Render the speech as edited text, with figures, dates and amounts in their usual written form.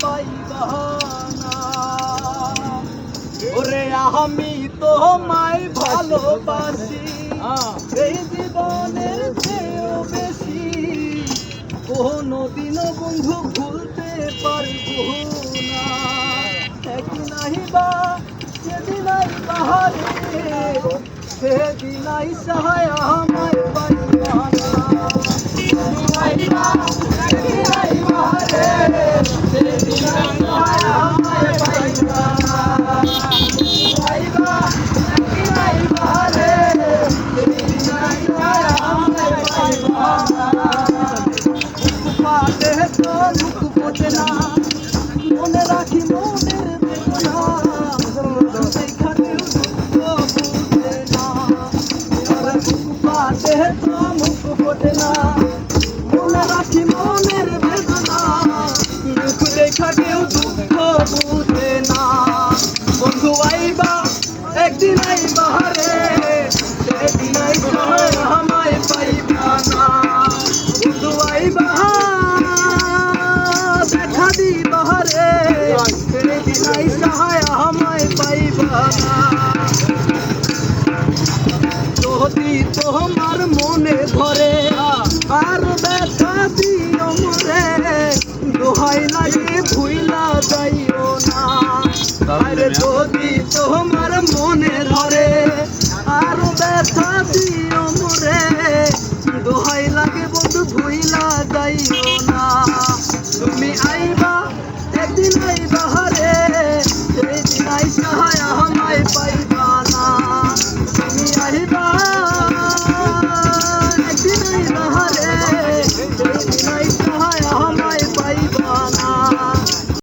পাইবা না। ওরে আমি তোমায় ভালোবাসি এই জীবনের চেয়েও বেশি, কোনদিনও বন্ধু ভুলতে পারবো না। একদিনাই বা সেদিনাই বাহারে, সেদিনাই সহায় আমায় পাইবা না। একদিনাই বাহারে, সেদিনাই সহায় আমায় পাইবা না। একদিনাই বাহারে, সেদিনাই সহায় আমায় পাইবা না। পাতে তো মুখ ফোটে না, মনে রাখি মনের বেদনা, সেখানেও দুঃখ বুঝে না। পাতে তো মুখ ফোটে না, মনে রাখি মনের বেদনা, দুঃখ দেখা কেউ দুঃখ বুঝে না। বন্ধু আইবা একদিন আইবা রে, সেদিন আইবা আমায় পাইবা না। বন্ধু আইবা দেখা দিবা রে, সেদিন আইসা আমায় পাইবা না। যদি তোমার মনে ধরে আর ব্যথা দিও মরে, দোহাই লাগে ভুইলা যাইও না। আরে যদি তোমার মনে ধরে আর ব্যথা দিও মরে, দোহাই লাগে বন্ধু ভুইলা যাইও না। তুমি আইবা একদিন আইবা